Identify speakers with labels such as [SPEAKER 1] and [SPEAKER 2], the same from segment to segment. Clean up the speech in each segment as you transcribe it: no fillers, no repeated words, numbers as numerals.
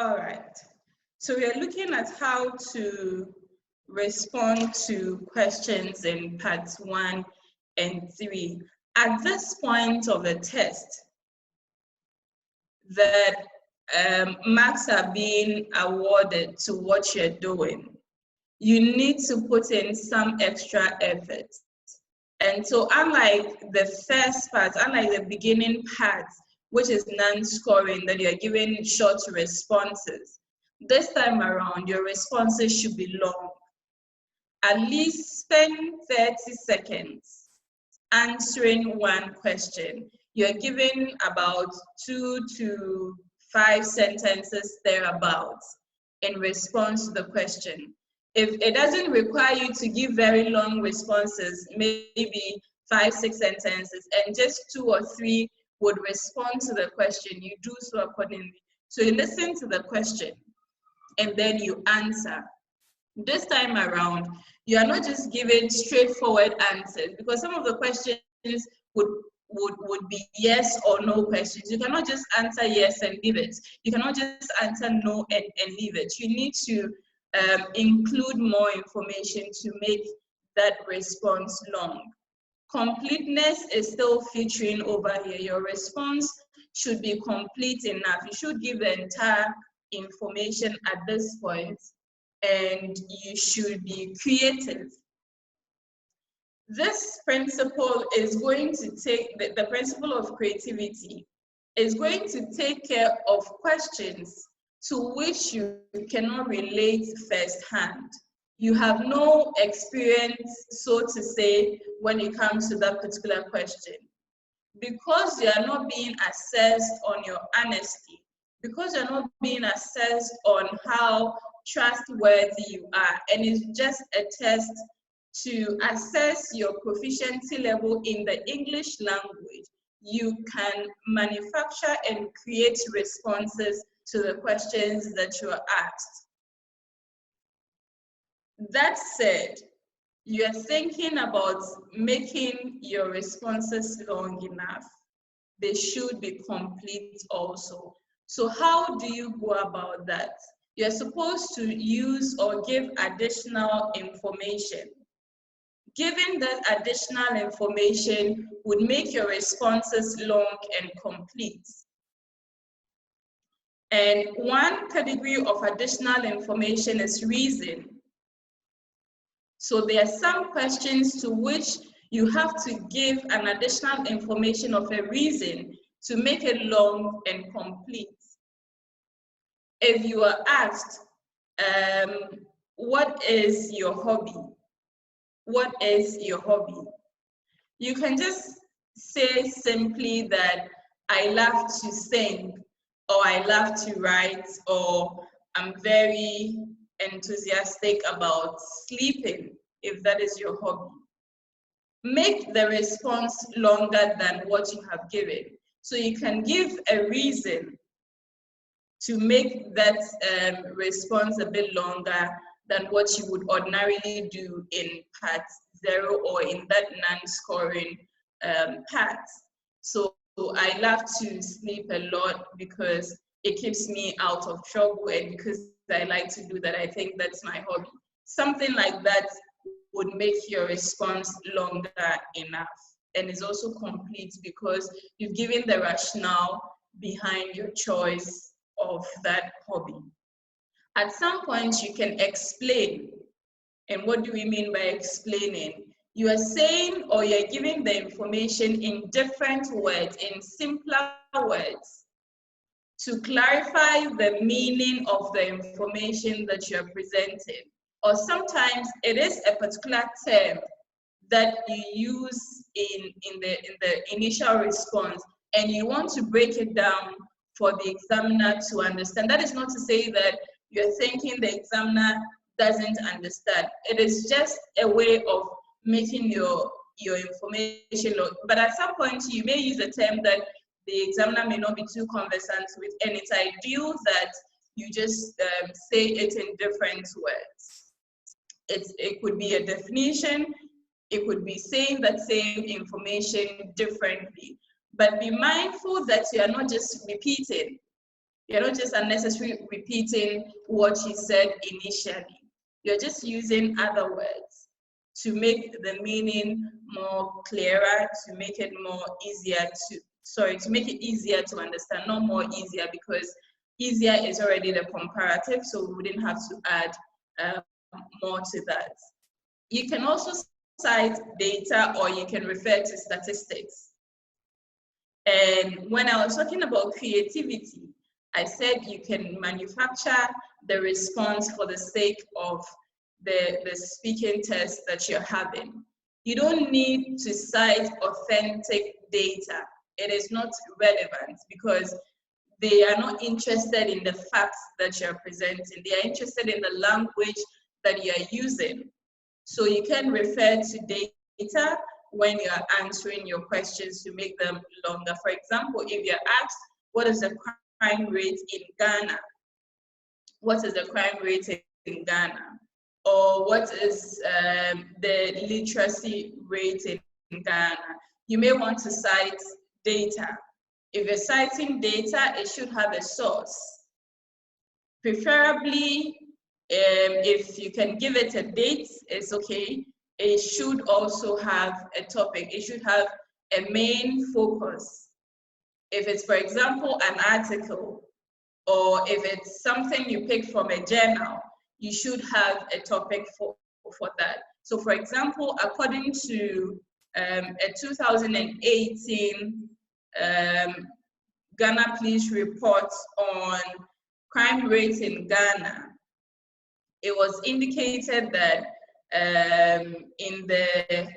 [SPEAKER 1] All right. So we are looking at how to respond to questions in parts 1 and 3. At this point of the test, that marks are being awarded to what you're doing, you need to put in some extra effort. And so unlike the first part, unlike the beginning part, which is non-scoring, that you're given short responses, this time around, your responses should be long. At least spend 30 seconds answering one question. You're given about 2 to 5 sentences thereabouts in response to the question. If it doesn't require you to give very long responses, maybe 5, 6 sentences, and just 2 or 3 would respond to the question, you do so accordingly. So you listen to the question and then you answer. This time around, you are not just giving straightforward answers, because some of the questions would be yes or no questions. You cannot just answer yes and leave it. You cannot just answer no and leave it. You need to include more information to make that response long. Completeness is still featuring over here. Your response should be complete enough. You should give the entire information at this point, and you should be creative. This principle is going to take, the principle of creativity is going to take care of questions to which you cannot relate firsthand. You have no experience, so to say, when it comes to that particular question. Because you are not being assessed on your honesty, because you're not being assessed on how trustworthy you are, and it's just a test to assess your proficiency level in the English language, you can manufacture and create responses to the questions that you are asked. That said, you are thinking about making your responses long enough. They should be complete also. So how do you go about that? You're supposed to use or give additional information. Giving that additional information would make your responses long and complete. And one category of additional information is reason. So there are some questions to which you have to give an additional information of a reason to make it long and complete. If you are asked, what is your hobby? What is your hobby? You can just say simply that I love to sing, or I love to write, or I'm very enthusiastic about sleeping, if that is your hobby. Make the response longer than what you have given. So you can give a reason to make that response a bit longer than what you would ordinarily do in part 0 or in that non-scoring part. So I love to sleep a lot because it keeps me out of trouble, and because I like to do that, I think that's my hobby. Something like that would make your response longer enough, and is also complete because you've given the rationale behind your choice of that hobby. At some point, you can explain. And what do we mean by explaining? You are saying, or you're giving the information in different words, in simpler words, to clarify the meaning of the information that you're presenting. Or sometimes it is a particular term that you use in the initial response, and you want to break it down for the examiner to understand. That is not to say that you're thinking the examiner doesn't understand. It is just a way of making your information look. But at some point, you may use a term that the examiner may not be too conversant with, and it's ideal that you just say it in different words. It could be a definition, it could be saying that same information differently. But be mindful that you are not just repeating. You're not just unnecessarily repeating what you said initially. You're just using other words to make the meaning more clearer, to make it more easier to make it easier to understand, not more easier, because easier is already the comparative, so we wouldn't have to add more to that. You can also cite data, or you can refer to statistics. And when I was talking about creativity, I said you can manufacture the response for the sake of the speaking test that you're having. You don't need to cite authentic data. It is not relevant, because they are not interested in the facts that you're presenting. They are interested in the language that you're using. So you can refer to data when you're answering your questions to make them longer. For example, if you're asked, what is the crime rate in Ghana? What is the crime rate in Ghana? Or what is the literacy rate in Ghana? You may want to cite data. If you're citing data, it should have a source. Preferably, if you can give it a date, it's okay. It should also have a topic. It should have a main focus. If it's, for example, an article, or if it's something you pick from a journal, you should have a topic for that. So for example, according to a 2018 Ghana Police report on crime rates in Ghana, it was indicated that in the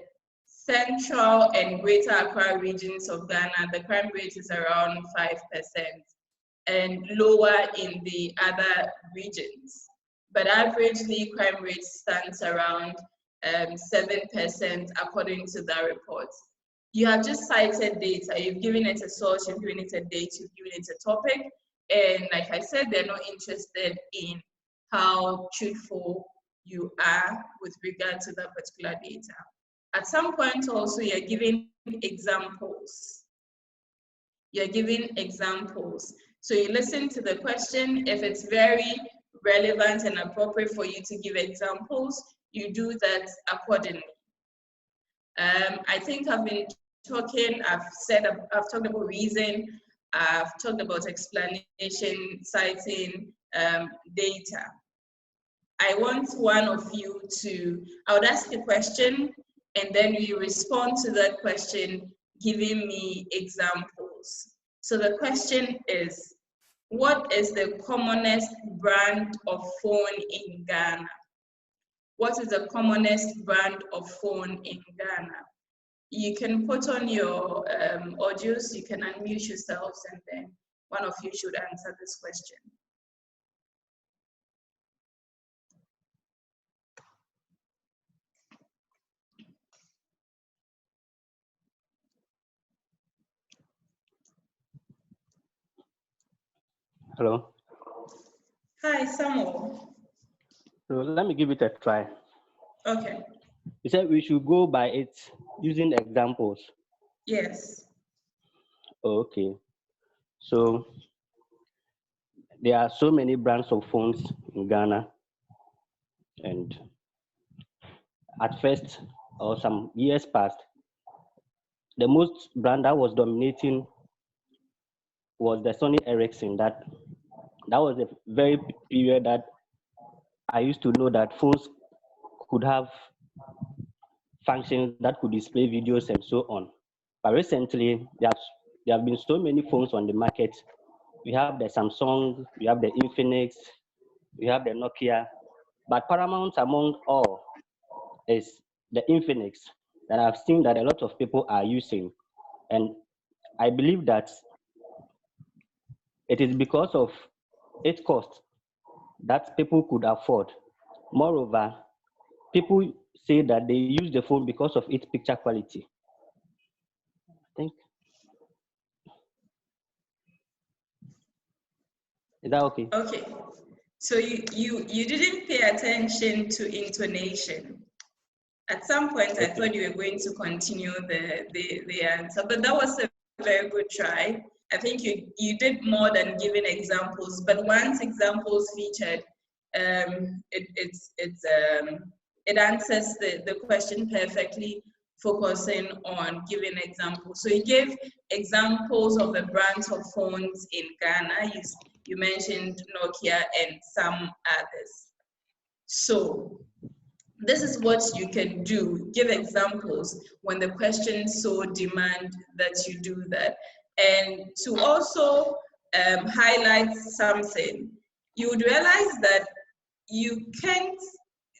[SPEAKER 1] central and greater Accra regions of Ghana, the crime rate is around 5%, and lower in the other regions. But averagely, crime rate stands around 7% according to that report. You have just cited data. You've given it a source, you've given it a date, you've given it a topic. And like I said, they're not interested in how truthful you are with regard to that particular data. At some point also, you're giving examples. You're giving examples. So you listen to the question. If it's very relevant and appropriate for you to give examples, you do that accordingly. I think I've been talking, I've talked about reason, I've talked about explanation, citing data. I want one of you I would ask a question, and then you respond to that question, giving me examples. So the question is, what is the commonest brand of phone in Ghana? What is the commonest brand of phone in Ghana? You can put on your audios, you can unmute yourselves, and then one of you should answer this question.
[SPEAKER 2] Hello.
[SPEAKER 1] Hi, Samuel.
[SPEAKER 2] So let me give it a try.
[SPEAKER 1] Okay.
[SPEAKER 2] You said we should go by it using examples.
[SPEAKER 1] Yes.
[SPEAKER 2] Okay. So there are so many brands of phones in Ghana, and at first, or some years past, the most brand that was dominating was the Sony Ericsson. That was a very period that I used to know that phones could have functions that could display videos and so on. But recently, there have been so many phones on the market. We have the Samsung, we have the Infinix, we have the Nokia, but paramount among all is the Infinix that I've seen that a lot of people are using. And I believe that it is because of its cost that people could afford. Moreover, people say that they use the phone because of its picture quality. I think. Is that okay?
[SPEAKER 1] Okay. So you didn't pay attention to intonation. At some point, okay. I thought you were going to continue the answer, but that was a very good try. I think you did more than giving examples, but once examples featured, it answers the question perfectly, focusing on giving examples. So you gave examples of the brands of phones in Ghana. You mentioned Nokia and some others. So this is what you can do. Give examples when the question so demand that you do that. And to also highlight something, you would realize that you can't,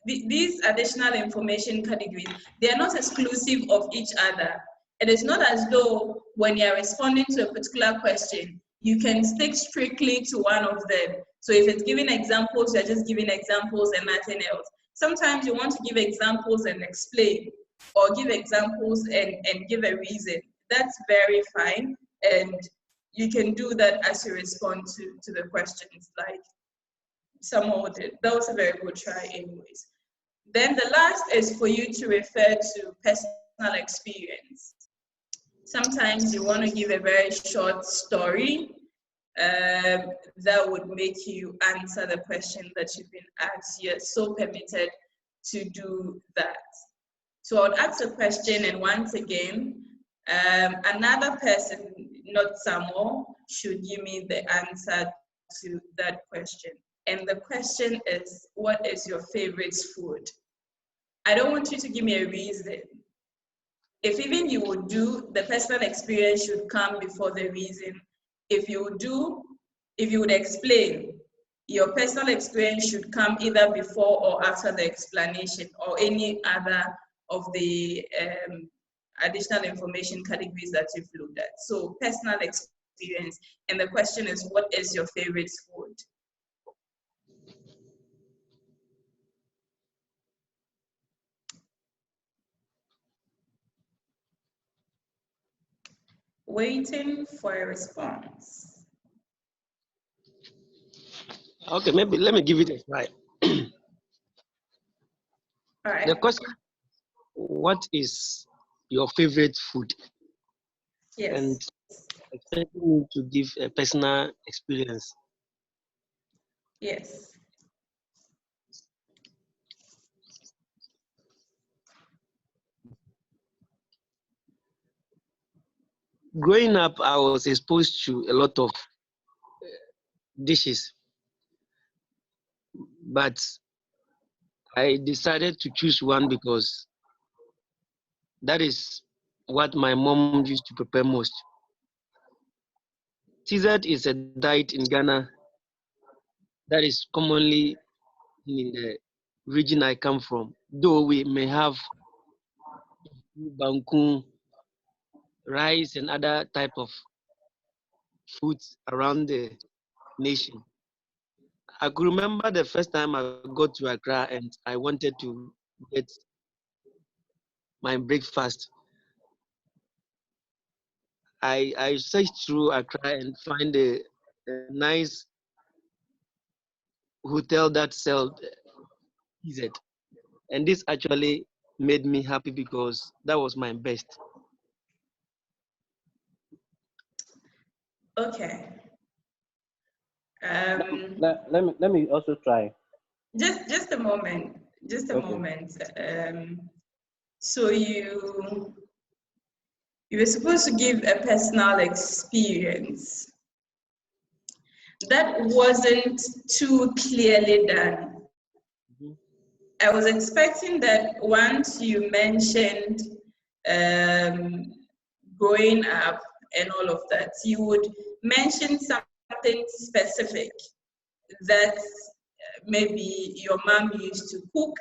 [SPEAKER 1] these additional information categories, they are not exclusive of each other. It is not as though when you are responding to a particular question, you can stick strictly to one of them. So if it's giving examples, you're just giving examples and nothing else. Sometimes you want to give examples and explain, or give examples and give a reason. That's very fine. And you can do that as you respond to the questions, like someone did. That was a very good try anyways. Then the last is for you to refer to personal experience. Sometimes you want to give a very short story that would make you answer the question that you've been asked. You're so permitted to do that. So I'll ask a question, and once again, another person, not Samuel, should give me the answer to that question. And the question is, what is your favorite food? I don't want you to give me a reason. If even you would do, the personal experience should come before the reason. If you would explain, your personal experience should come either before or after the explanation, or any other of the additional information categories that you've looked at. So personal experience, and the question is, what is your favorite food? Waiting for a response.
[SPEAKER 3] Okay, maybe let me give it a try.
[SPEAKER 1] All right.
[SPEAKER 3] The question, what is your favorite food?
[SPEAKER 1] Yes.
[SPEAKER 3] And expecting me to give a personal experience.
[SPEAKER 1] Yes.
[SPEAKER 3] Growing up, I was exposed to a lot of dishes, but I decided to choose one because that is what my mom used to prepare most. Tizat is a diet in Ghana that is commonly in the region I come from, though we may have banku, rice, and other type of foods around the nation. I could remember the first time I got to Accra and I wanted to get my breakfast. I searched through Accra and find a nice hotel that sold PZ. And this actually made me happy because that was my best.
[SPEAKER 1] Okay.
[SPEAKER 2] Let me also try.
[SPEAKER 1] Just a moment. Just a moment. So you were supposed to give a personal experience. That wasn't too clearly done. I was expecting that once you mentioned growing up and all of that, you would mention something specific that maybe your mom used to cook,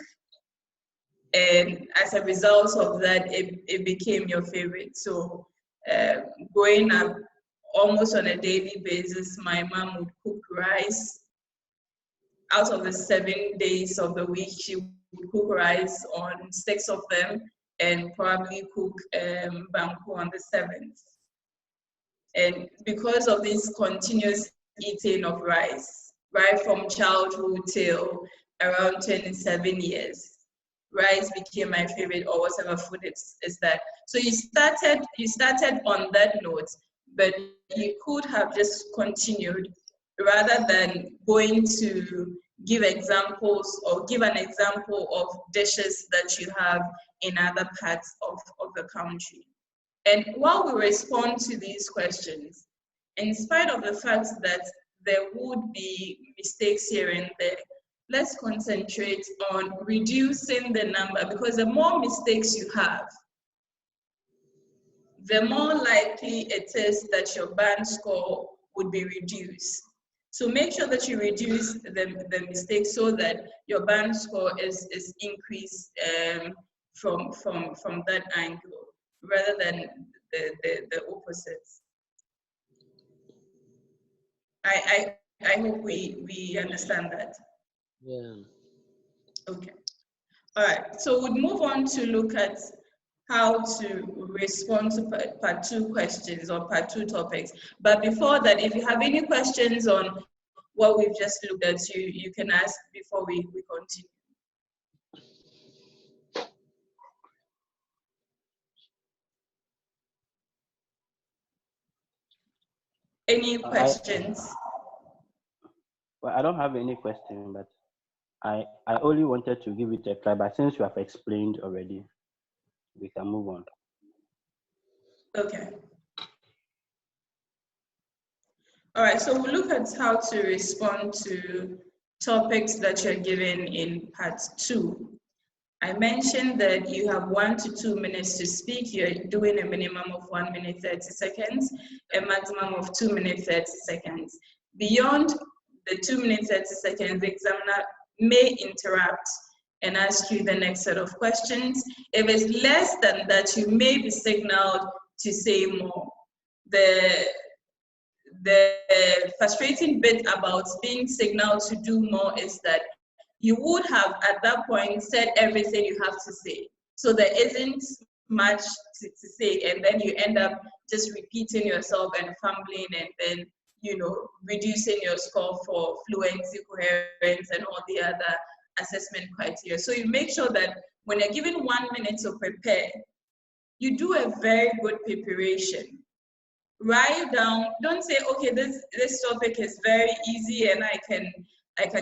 [SPEAKER 1] and as a result of that, it became your favorite. So growing up, almost on a daily basis, my mom would cook rice. Out of the 7 days of the week, she would cook rice on 6 of them, and probably cook banku on the 7th. And because of this continuous eating of rice, right from childhood till around 27 years, rice became my favorite, or whatever food is that. So you started on that note, but you could have just continued rather than going to give examples or give an example of dishes that you have in other parts of the country. And while we respond to these questions, in spite of the fact that there would be mistakes here and there, let's concentrate on reducing the number, because the more mistakes you have, the more likely it is that your band score would be reduced. So make sure that you reduce the mistakes so that your band score is increased from that angle, rather than the opposites. I hope we understand that.
[SPEAKER 3] Yeah.
[SPEAKER 1] Okay. All right. So we'll move on to look at how to respond to part 2 questions or part 2 topics. But before that, if you have any questions on what we've just looked at, you can ask before we continue. Any questions?
[SPEAKER 2] Well, I don't have any question, but I only wanted to give it a try. But since you have explained already, we can move on.
[SPEAKER 1] Okay. All right, so we'll look at how to respond to topics that you're given in part 2. I mentioned that you have 1 to 2 minutes to speak. You're doing a minimum of 1 minute 30 seconds, a maximum of 2 minutes 30 seconds. Beyond the 2 minutes 30 seconds, the examiner may interrupt and ask you the next set of questions. If it's less than that, you may be signaled to say more. The frustrating bit about being signaled to do more is that you would have at that point said everything you have to say. So there isn't much to say, and then you end up just repeating yourself and fumbling, and then, you know, reducing your score for fluency, coherence, and all the other assessment criteria. So you make sure that when you're given 1 minute to prepare, you do a very good preparation. Write down, don't say, okay, this topic is very easy and I can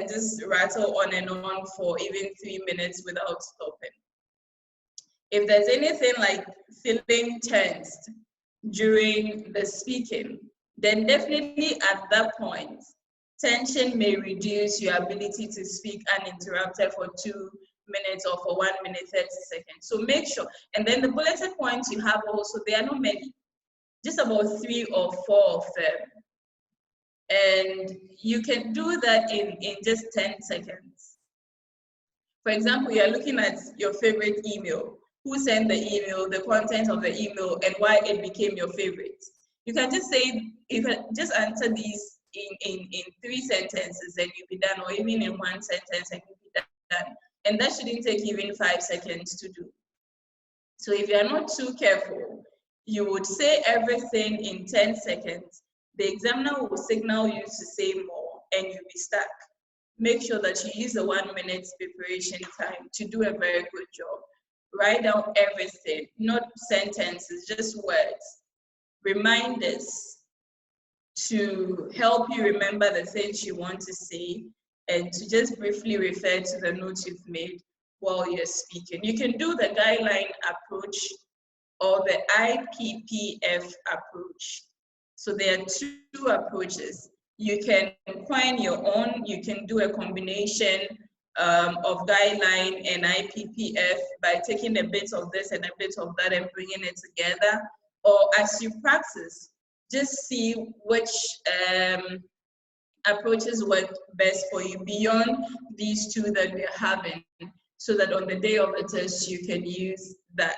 [SPEAKER 1] just rattle on and on for even 3 minutes without stopping. If there's anything like feeling tensed during the speaking, then definitely at that point, tension may reduce your ability to speak uninterrupted for 2 minutes or for 1 minute 30 seconds. So make sure, and then the bulleted points you have also, they are not many, just about 3 or 4 of them. And you can do that in just 10 seconds. For example, you're looking at your favorite email, who sent the email, the content of the email, and why it became your favorite. You can just say, you can just answer these in 3 sentences and you'll be done, or even in 1 sentence and you'll be done. And that shouldn't take even 5 seconds to do. So if you're not too careful, you would say everything in 10 seconds. The examiner will signal you to say more and you'll be stuck. Make sure that you use the 1 minute preparation time to do a very good job. Write down everything, not sentences, just words. Reminders to help you remember the things you want to say, and to just briefly refer to the notes you've made while you're speaking. You can do the guideline approach or the IPPF approach. So there are 2 approaches. You can coin your own, you can do a combination of guideline and IPPF by taking a bit of this and a bit of that and bringing it together. Or as you practice, just see which approaches work best for you beyond these 2 that we're having, so that on the day of the test, you can use that.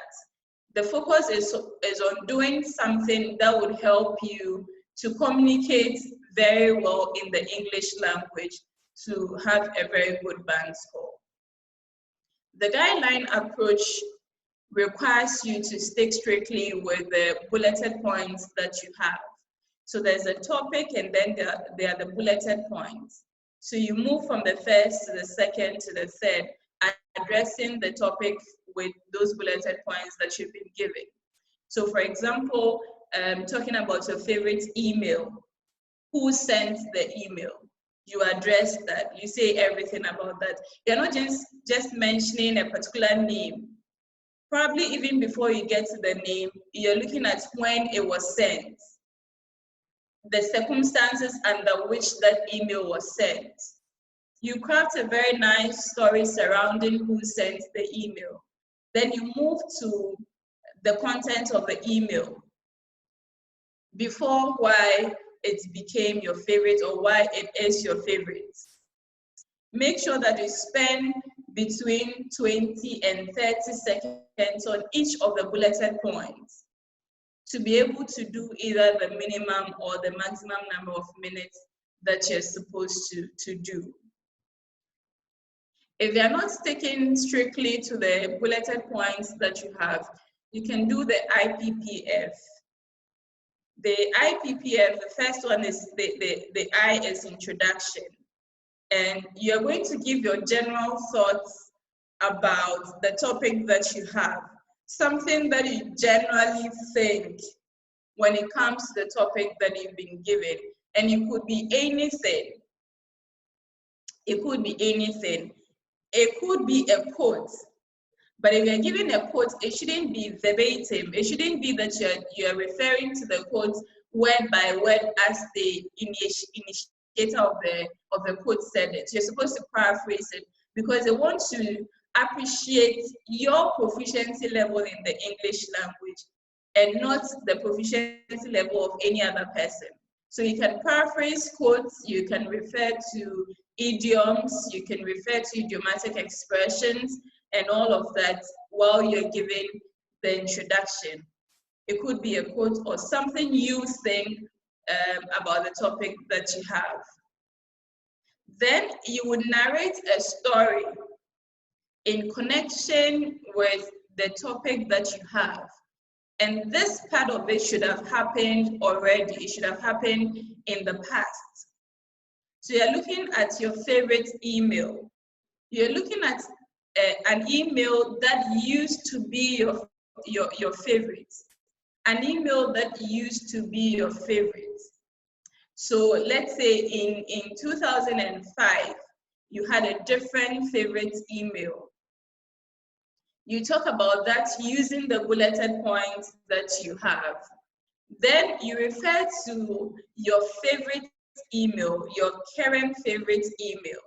[SPEAKER 1] The focus is on doing something that would help you to communicate very well in the English language to have a very good band score. The guideline approach requires you to stick strictly with the bulleted points that you have. So there's a topic and then there are the bulleted points. So you move from the first to the second to the third, addressing the topic with those bulleted points that you've been given. So for example, talking about your favorite email. Who sent the email? You address that. You say everything about that. You're not just mentioning a particular name. Probably even before you get to the name, you're looking at when it was sent, the circumstances under which that email was sent. You craft a very nice story surrounding who sent the email. Then you move to the content of the email, before why it became your favorite or why it is your favorite. Make sure that you spend between 20 and 30 seconds on each of the bulleted points to be able to do either the minimum or the maximum number of minutes that you're supposed to do. If you're not sticking strictly to the bulleted points that you have, you can do the IPPF. The IPPF, the first one is the I is introduction. And you're going to give your general thoughts about the topic that you have, something that you generally think when it comes to the topic that you've been given. And it could be anything. It could be anything. It could be a quote. But if you're giving a quote, it shouldn't be verbatim. It shouldn't be that you're referring to the quote word by word as the initiator of the quote said it. You're supposed to paraphrase it because they want to appreciate your proficiency level in the English language and not the proficiency level of any other person. So you can paraphrase quotes, you can refer to idioms, you can refer to idiomatic expressions, and all of that while you're giving the introduction. It could be a quote or something you think about the topic that you have. Then you would narrate a story in connection with the topic that you have. And this part of it should have happened already. It should have happened in the past. So you're looking at your favorite email. You're looking at an email that used to be your favorite. An email that used to be your favorite. So let's say in 2005, you had a different favorite email. You talk about that using the bulleted points that you have. Then you refer to your favorite email, your current favorite email.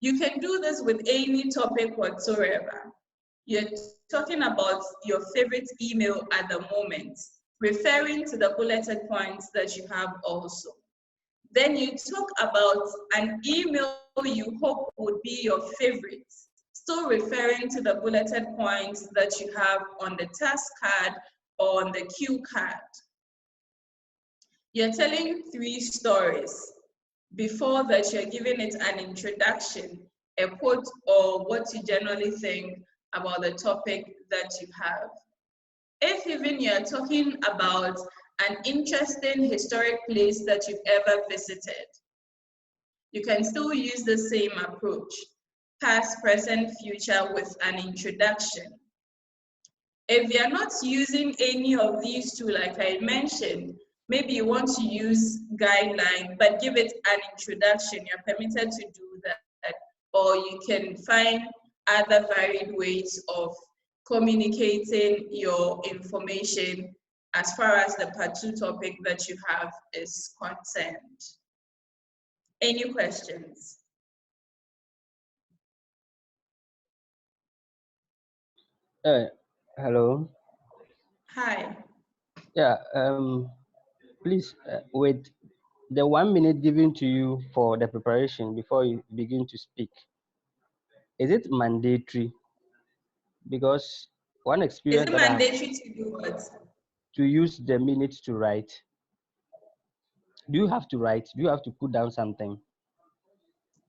[SPEAKER 1] You can do this with any topic whatsoever. You're talking about your favorite email at the moment, referring to the bulleted points that you have also. Then you talk about an email you hope would be your favorite, still referring to the bulleted points that you have on the task card or on the cue card. You're telling 3 stories. Before that, you're giving it an introduction, a quote, or what you generally think about the topic that you have. If even you're talking about an interesting historic place that you've ever visited, you can still use the same approach, past, present, future, with an introduction. If you're not using any of these two, like I mentioned, maybe you want to use Guideline, but give it an introduction. You're permitted to do that. Or you can find other varied ways of communicating your information as far as the part 2 topic that you have is concerned. Any questions?
[SPEAKER 2] Hello.
[SPEAKER 1] Hi.
[SPEAKER 2] Yeah. Please, with the 1 minute given to you for the preparation before you begin to speak, is it mandatory? Because one
[SPEAKER 1] Is
[SPEAKER 2] experience
[SPEAKER 1] it
[SPEAKER 2] that I have,
[SPEAKER 1] mandatory to do what?
[SPEAKER 2] to use the minutes to write. Do you have to write? Do you have to put down something?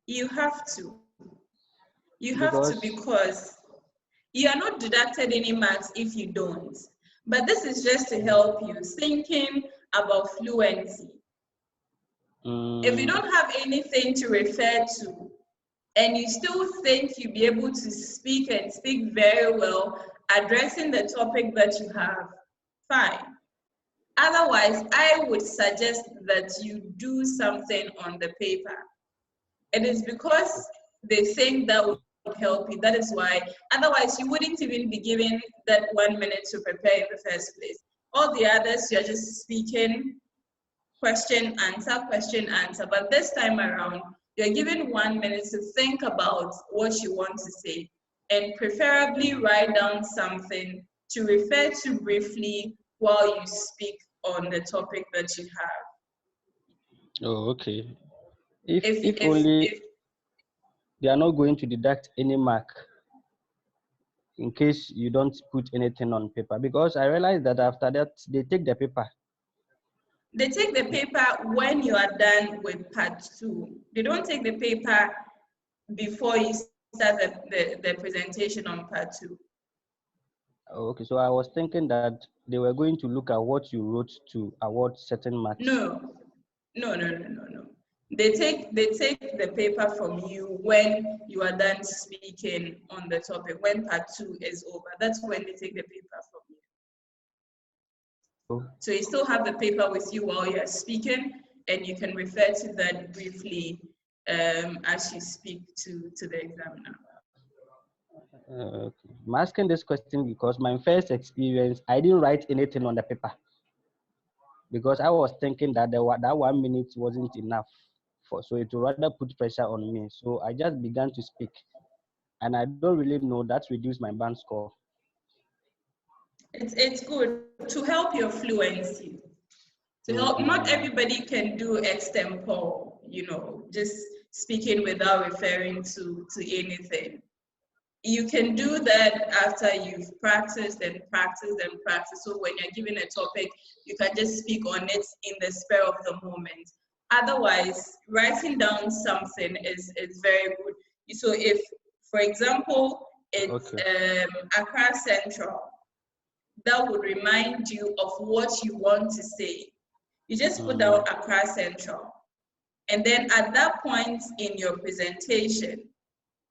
[SPEAKER 1] You have to. You have to,
[SPEAKER 2] Because
[SPEAKER 1] because you are not deducted any marks if you don't. But this is just to help you thinking about fluency. If you don't have anything to refer to, and you still think you'll be able to speak and speak very well, addressing the topic that you have, fine. Otherwise, I would suggest that you do something on the paper. It is because they think that would help you. That is why. Otherwise, you wouldn't even be given that 1 minute to prepare in the first place. All the others, you're just speaking, question, answer. But this time around, you're given 1 minute to think about what you want to say, and preferably write down something to refer to briefly while you speak on the topic that you have.
[SPEAKER 2] Oh, okay. If only they are not going to deduct any mark in case you don't put anything on paper, because I realized that after that they take the paper.
[SPEAKER 1] They take the paper when you are done with part 2. They don't take the paper before you start the presentation on part 2.
[SPEAKER 2] Okay, so I was thinking that they were going to look at what you wrote to award certain marks.
[SPEAKER 1] No. They take the paper from you when you are done speaking on the topic. When part 2 is over, that's when they take the paper from you.
[SPEAKER 2] Oh.
[SPEAKER 1] So you still have the paper with you while you're speaking, and you can refer to that briefly as you speak to the examiner.
[SPEAKER 2] I'm asking this question because my first experience, I didn't write anything on the paper because I was thinking that that 1 minute wasn't enough so it would rather put pressure on me. So I just began to speak, and I don't really know that reduced my band score.
[SPEAKER 1] It's good to help your fluency. To help, not everybody can do extempore, just speaking without referring to anything. You can do that after you've practiced and practiced and practiced. So when you're given a topic, you can just speak on it in the spur of the moment. Otherwise, writing down something is very good. So if, for example, it's Accra Central, that would remind you of what you want to say. You just put down Accra Central. And then at that point in your presentation,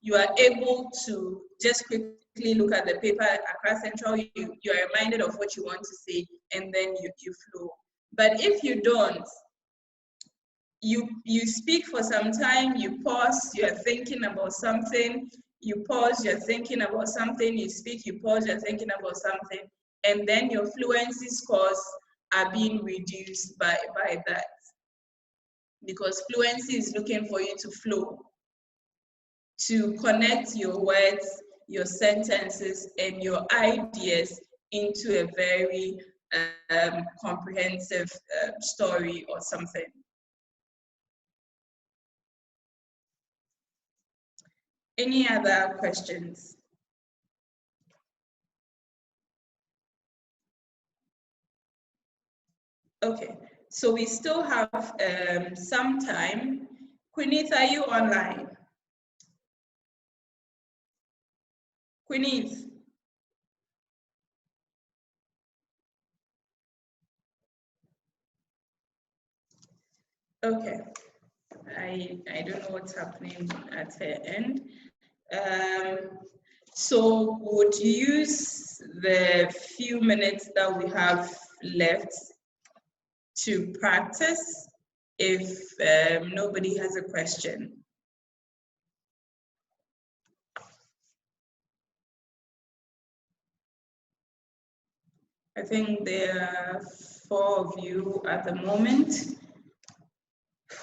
[SPEAKER 1] you are able to just quickly look at the paper, Accra Central, you are reminded of what you want to say, and then you flow. But if you don't, you speak for some time, you pause, you're thinking about something, you pause, you're thinking about something, you speak, you pause, you're thinking about something, and then your fluency scores are being reduced by that. Because fluency is looking for you to flow, to connect your words, your sentences, and your ideas into a very comprehensive story or something. Any other questions? Okay, so we still have some time. Quinith, are you online? Quinith. Okay, I don't know what's happening at her end. So would you use the few minutes that we have left to practice if nobody has a question? I think there are 4 of you at the moment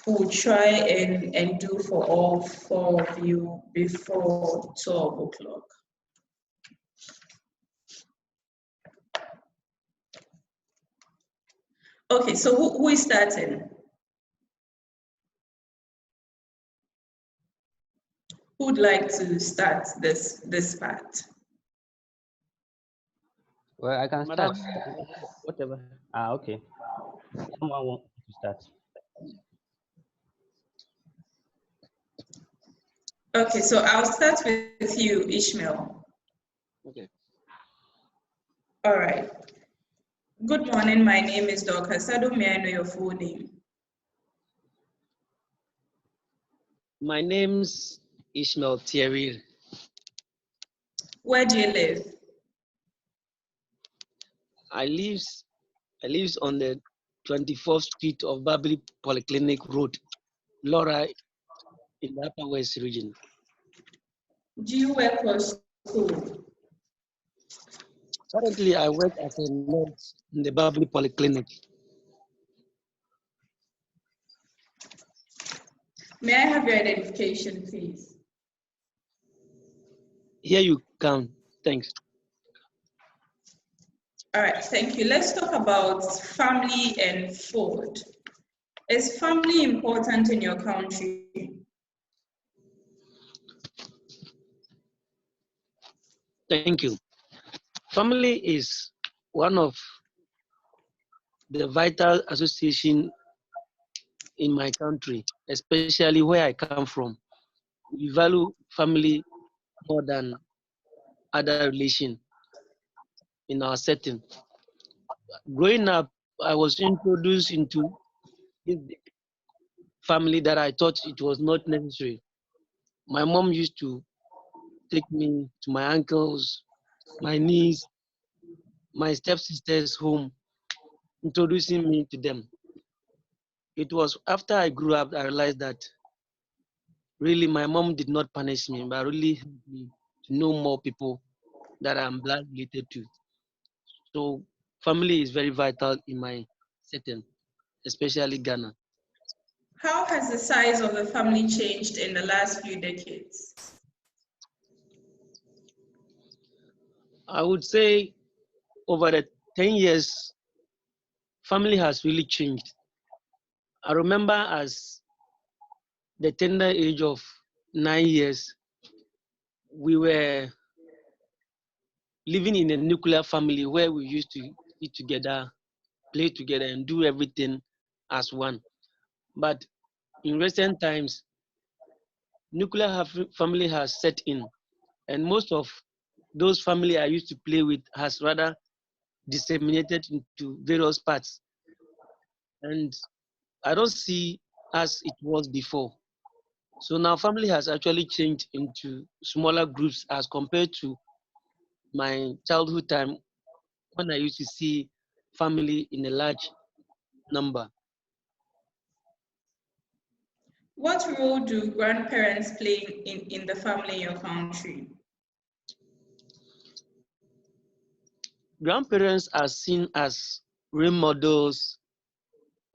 [SPEAKER 1] who will try and do for all 4 of you before 12 o'clock. Okay, so who is starting? Who would like to start this part?
[SPEAKER 2] Well, I can start. Whatever. Okay. Someone wants to start.
[SPEAKER 1] Okay, so I'll start with you, Ishmael.
[SPEAKER 3] Okay.
[SPEAKER 1] All right. Good morning. My name is Dr. Sadu. May I know your full name?
[SPEAKER 3] My name's Ishmael Thierry.
[SPEAKER 1] Where do you live?
[SPEAKER 3] I live I live on the 24th Street of Babri Polyclinic Road, Laura, in the Upper West region.
[SPEAKER 1] Do you work for school?
[SPEAKER 3] Currently, I work as a nurse in the Babri Polyclinic.
[SPEAKER 1] May I have your identification, please?
[SPEAKER 3] Here you come. Thanks.
[SPEAKER 1] All right, thank you. Let's talk about family and food. Is family important in your country?
[SPEAKER 3] Thank you. Family is one of the vital association in my country, especially where I come from. We value family more than other relation in our setting. Growing up, I was introduced into this big family that I thought it was not necessary. My mom used to take me to my uncles, my niece, my stepsisters' home, introducing me to them. It was after I grew up I realized that really my mom did not punish me, but really helped me to know more people that I'm blood related to. So family is very vital in my setting, especially Ghana.
[SPEAKER 1] How has the size of the family changed in the last few decades?
[SPEAKER 3] I would say over the 10 years, family has really changed. I remember as the tender age of 9 years, we were living in a nuclear family where we used to eat together, play together, and do everything as one. But in recent times, nuclear family has set in, and most of those family I used to play with has rather disseminated into various parts. And I don't see as it was before. So now family has actually changed into smaller groups as compared to my childhood time when I used to see family in a large number.
[SPEAKER 1] What role do grandparents play in the family in your country?
[SPEAKER 3] Grandparents are seen as role models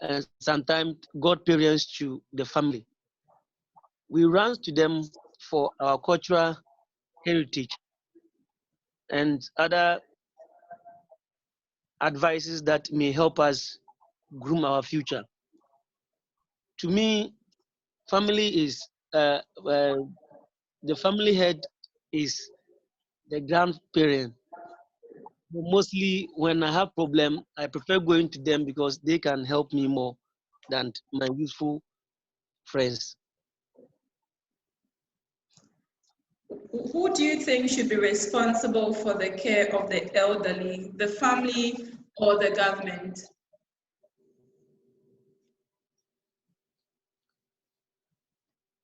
[SPEAKER 3] and sometimes godparents to the family. We run to them for our cultural heritage and other advices that may help us groom our future. To me, family is the family head is the grandparent. Mostly when I have problem, I prefer going to them because they can help me more than my youthful friends.
[SPEAKER 1] Who do you think should be responsible for the care of the elderly, the family or the government?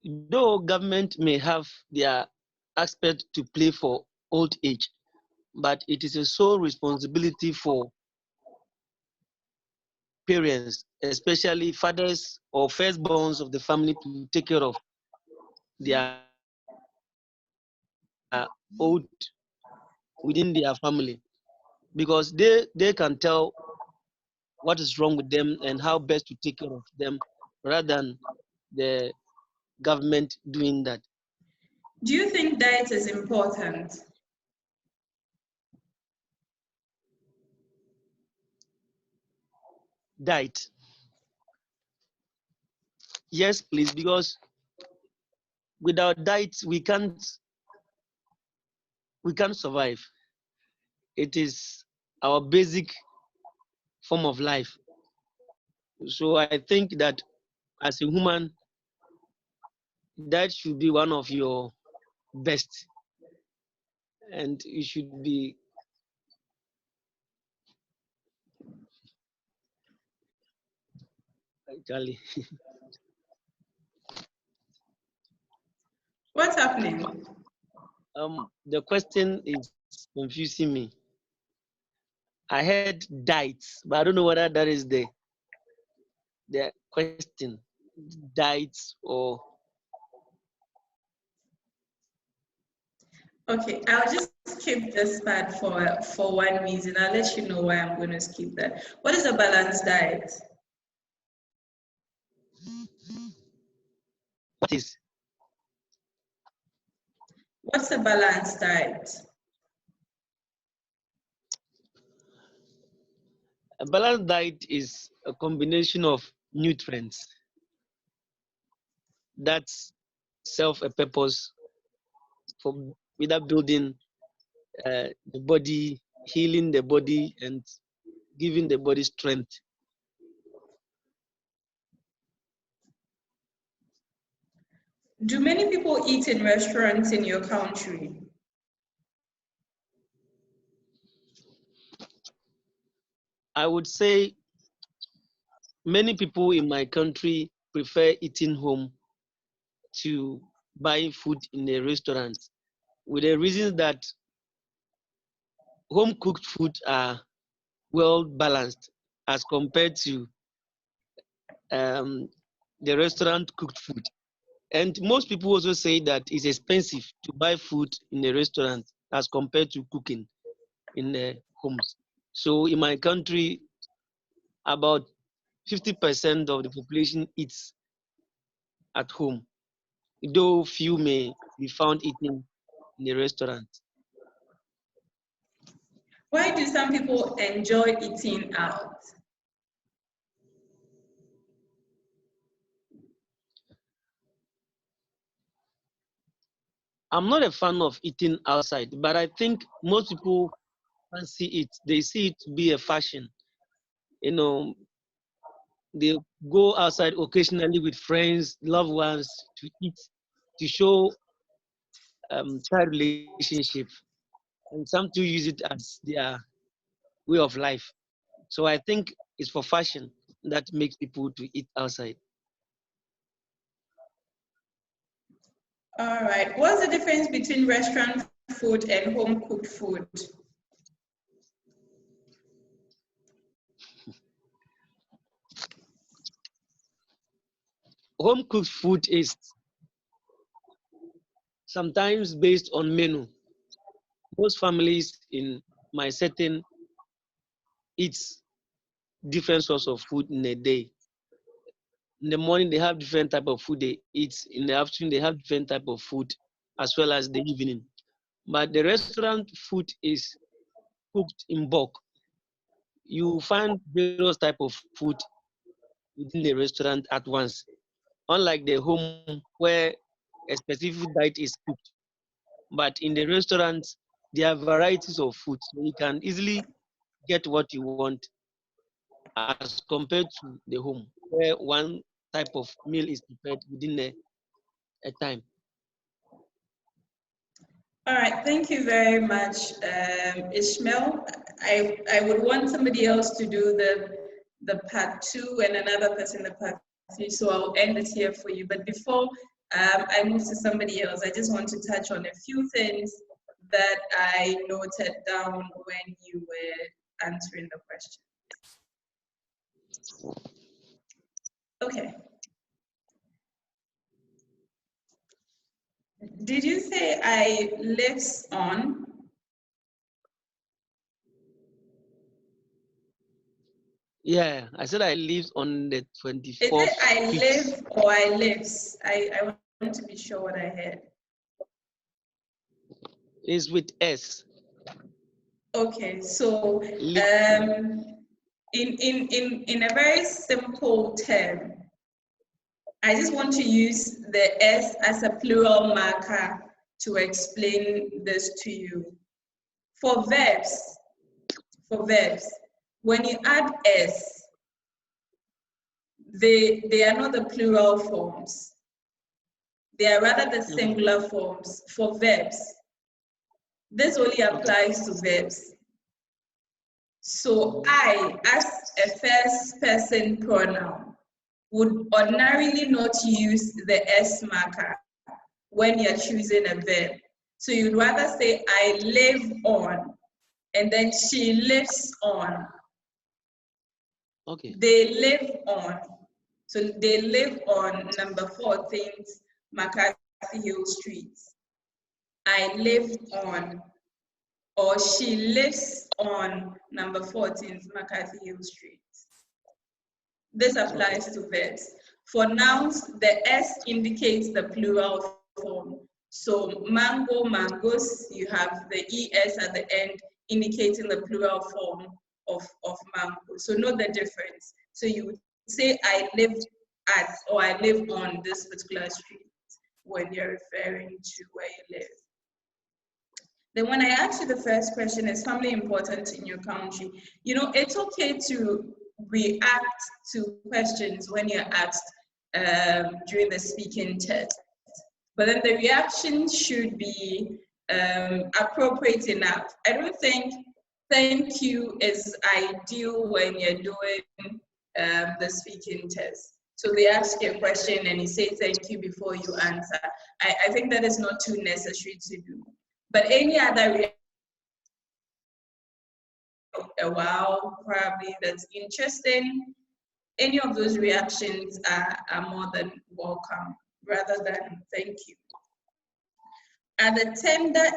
[SPEAKER 3] Though government may have their aspect to play for old age, but it is a sole responsibility for parents, especially fathers or firstborns of the family, to take care of their old within their family because they can tell what is wrong with them and how best to take care of them rather than the government doing that.
[SPEAKER 1] Do you think diet is important?
[SPEAKER 3] Diet, yes please, because without diet we can't survive. It is our basic form of life. So I think that as a human, that should be one of your best, and you should be actually.
[SPEAKER 1] What's happening?
[SPEAKER 3] The question is confusing me. I heard diets, but I don't know whether that is the question. Diets or
[SPEAKER 1] Okay, I'll just skip this part for one reason. I'll let you know why I'm going to skip that. What is a balanced diet?
[SPEAKER 3] what is
[SPEAKER 1] What's a balanced diet?
[SPEAKER 3] a balanced diet is a combination of nutrients that serve a purpose for without building the body, healing the body, and giving the body strength.
[SPEAKER 1] Do many people eat in restaurants in your country?
[SPEAKER 3] I would say many people in my country prefer eating home to buying food in a restaurant, with the reason that home cooked food are well balanced as compared to um, the restaurant cooked food. And most people also say that it's expensive to buy food in a restaurant as compared to cooking in the homes. So in my country, about 50% of the population eats at home, though few may be found eating in a restaurant.
[SPEAKER 1] Why do some people enjoy eating out?
[SPEAKER 3] I'm not a fan of eating outside, but I think most people fancy it. They see it to be a fashion. You know, they go outside occasionally with friends, loved ones to eat, to show child relationship, and some to use it as their way of life. So I think it's for fashion that makes people to eat outside.
[SPEAKER 1] All right. What's the difference between restaurant food and home cooked food?
[SPEAKER 3] Home cooked food is sometimes based on menu. Most families in my setting eat different sorts of food in a day. In the morning, they have different type of food they eat. In the afternoon, they have different type of food, as well as the evening. But the restaurant food is cooked in bulk. You find various type of food within the restaurant at once, unlike the home where a specific diet is cooked. But in the restaurant, there are varieties of food, so you can easily get what you want as compared to the home, where one type of meal is prepared within a time.
[SPEAKER 1] All right, thank you very much, Ishmael. I would want somebody else to do the part 2 and another person the part 3, so I'll end it here for you. But before I move to somebody else, I just want to touch on a few things that I noted down when you were answering the question. Okay. Did you say I lives on?
[SPEAKER 3] Yeah, I said I live on the
[SPEAKER 1] Is
[SPEAKER 3] 24th.
[SPEAKER 1] it I live or I lives? I want to be sure what I heard.
[SPEAKER 3] Is with S.
[SPEAKER 1] Okay, so
[SPEAKER 3] Live.
[SPEAKER 1] in a very simple term, I just want to use the S as a plural marker to explain this to you. For verbs, when you add S, they are not the plural forms. They are rather the singular forms for verbs. This only applies to verbs. So I, as a first person pronoun, would ordinarily not use the S marker when you're choosing a verb. So you'd rather say I live on and then she lives on.
[SPEAKER 3] Okay.
[SPEAKER 1] They live on. So they live on number 14th McCarthy Hill Street. I live on, or she lives on number 14th McCarthy Hill Street. This applies to verbs. For nouns, the S indicates the plural form. So mango, mangoes, you have the ES at the end indicating the plural form of mango. So know the difference. So you would say I live at or I live on this particular street when you're referring to where you live. Then when I asked you the first question, is family important in your country? You know, it's okay to react to questions when you're asked during the speaking test. But then the reaction should be appropriate enough. I don't think thank you is ideal when you're doing the speaking test. So they ask you a question and you say thank you before you answer. I think that is not too necessary to do. But any other reaction, a wow, probably that's interesting, any of those reactions are more than welcome, rather than thank you. At the tender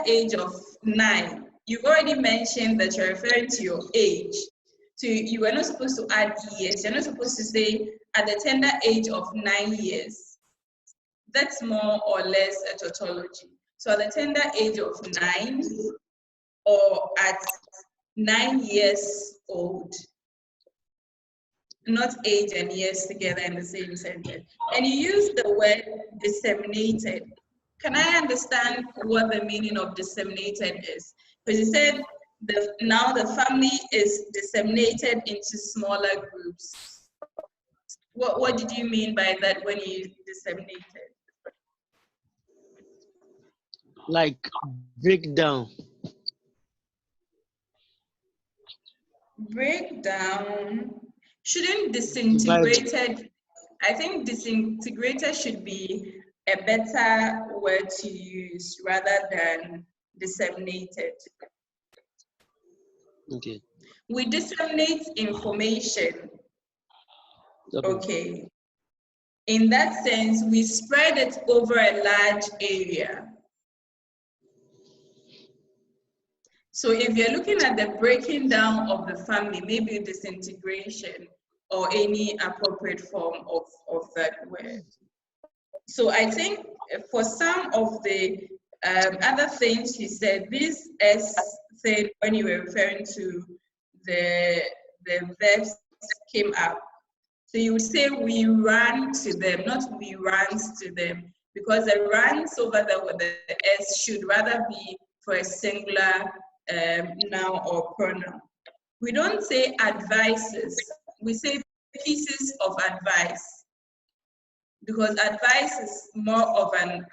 [SPEAKER 1] age of 9, you've already mentioned that you're referring to your age. So you were not supposed to add years. You're not supposed to say at the tender age of 9 years. That's more or less a tautology. So at the tender age of 9, or at 9 years old, not age and years together in the same sentence. And you use the word disseminated. Can I understand what the meaning of disseminated is? Because you said now the family is disseminated into smaller groups. What did you mean by that when you disseminated?
[SPEAKER 3] Like break down.
[SPEAKER 1] Breakdown. Shouldn't disintegrated, I think disintegrated should be a better word to use rather than disseminated.
[SPEAKER 3] Okay.
[SPEAKER 1] We disseminate information. Okay. In that sense, we spread it over a large area. So if you're looking at the breaking down of the family, maybe disintegration or any appropriate form of that word. So I think for some of the other things you said, this S thing when you were referring to the verbs came up. So you would say we ran to them, not we runs to them, because the runs over there with the S should rather be for a singular noun or pronoun. We don't say advices, we say pieces of advice, because advice is more of an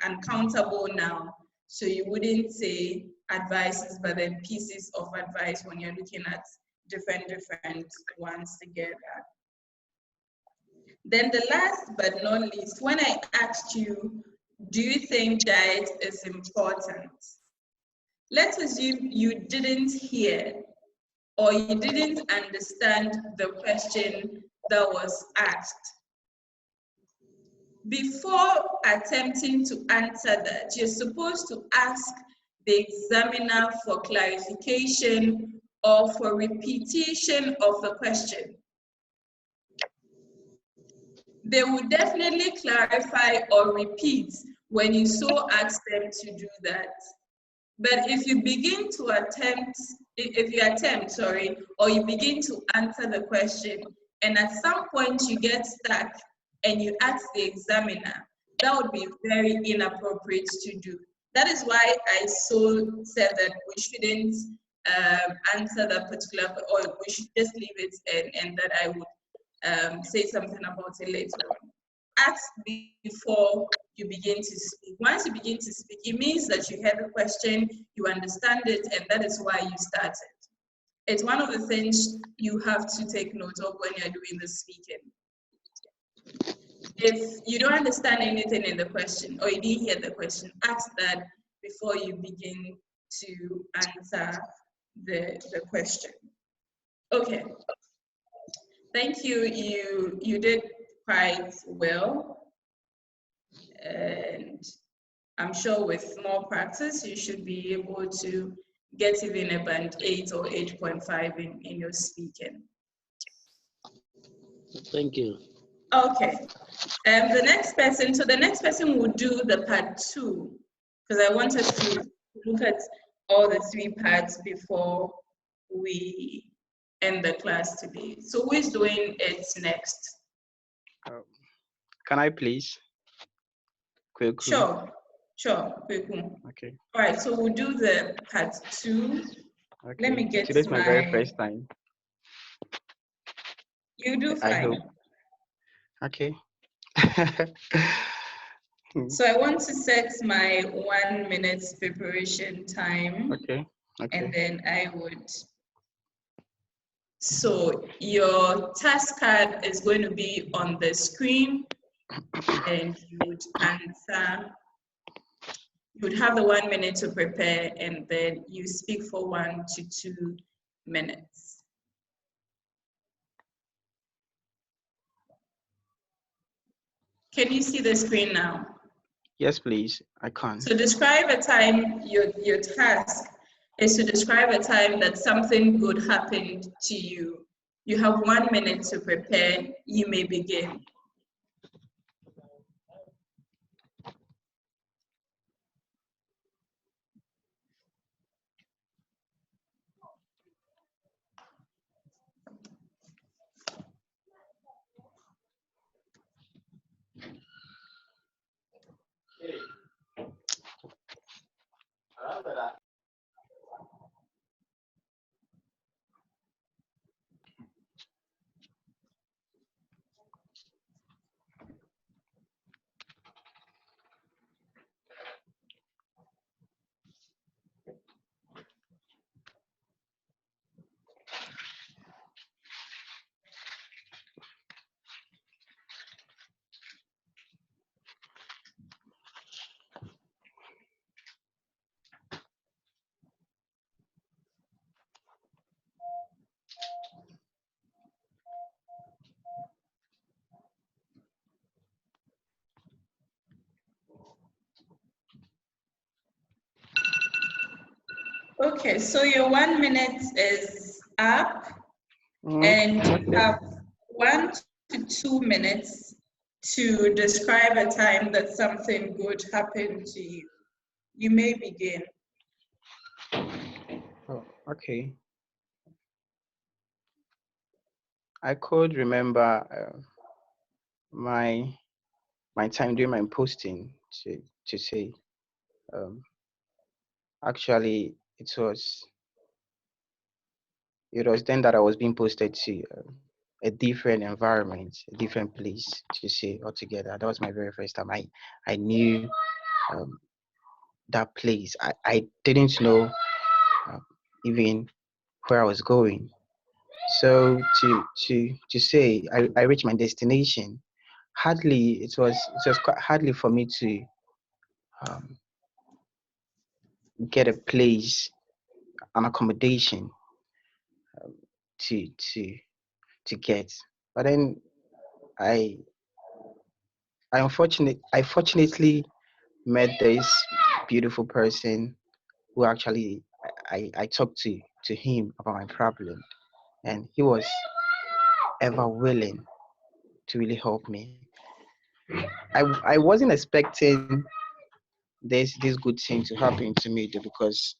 [SPEAKER 1] uncountable noun. So you wouldn't say advices, but then pieces of advice when you're looking at different ones together. Then the last but not least, when I asked you, do you think diet is important? Let's assume you didn't hear or you didn't understand the question that was asked. Before attempting to answer that, you're supposed to ask the examiner for clarification or for repetition of the question. They will definitely clarify or repeat when you so ask them to do that. But if you begin to or you begin to answer the question, and at some point you get stuck and you ask the examiner, that would be very inappropriate to do. That is why I so said that we shouldn't answer that particular, or we should just leave it and that I would say something about it later on. Ask before you begin to speak. Once you begin to speak, it means that you heard the question, you understand it, and that is why you started. It's one of the things you have to take note of when you're doing the speaking. If you don't understand anything in the question or you didn't hear the question, ask that before you begin to answer the question. Okay. Thank you. You did quite well. And I'm sure with more practice, you should be able to get even a band 8 or 8.5 in your speaking.
[SPEAKER 3] Thank you.
[SPEAKER 1] Okay. The next person will do the part 2, because I want us to look at all the 3 parts before we end the class today. So who is doing it next?
[SPEAKER 4] Can I please? Quick.
[SPEAKER 1] Sure. Kweku.
[SPEAKER 4] Okay.
[SPEAKER 1] All right, so we'll do the part 2.
[SPEAKER 4] Okay.
[SPEAKER 1] Let me get
[SPEAKER 4] Today's my very first time.
[SPEAKER 1] You do
[SPEAKER 4] I
[SPEAKER 1] fine.
[SPEAKER 4] hope. Okay.
[SPEAKER 1] So I want to set my 1 minute preparation time.
[SPEAKER 4] Okay.
[SPEAKER 1] And then I would. So your task card is going to be on the screen, and you would answer. You would have the 1 minute to prepare, and then you speak for 1 to 2 minutes. Can you see the screen now?
[SPEAKER 4] Yes, please. I can.
[SPEAKER 1] So describe a time, your task is to describe a time that something good happened to you. You have 1 minute to prepare. You may begin. Okay, so your 1 minute is up, and you have 1 to 2 minutes to describe a time that something good happened to you. You may begin.
[SPEAKER 4] Oh, okay. I could remember my time during my posting to say, actually it was then that I was being posted to a different environment, a different place to say altogether. That was my very first time. I knew that place. I didn't know even where I was going. So to say I reached my destination, it was quite hardly for me to get a place, an accommodation to get. But then I fortunately met this beautiful person who actually I talked to him about my problem, and he was ever willing to really help me. I wasn't expecting this good thing to happen to me though, because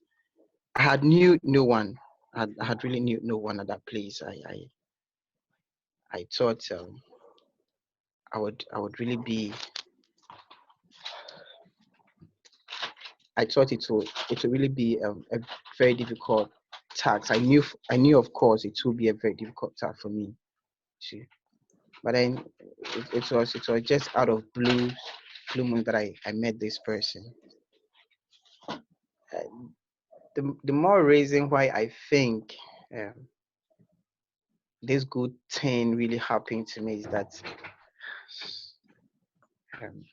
[SPEAKER 4] I had knew no one. I had really knew no one at that place. I thought I would really be. I thought it would really be a very difficult task. I knew of course it would be a very difficult task for me to. But then it was just out of blue moon that I met this person. The more reason why I think this good thing really happened to me is that um,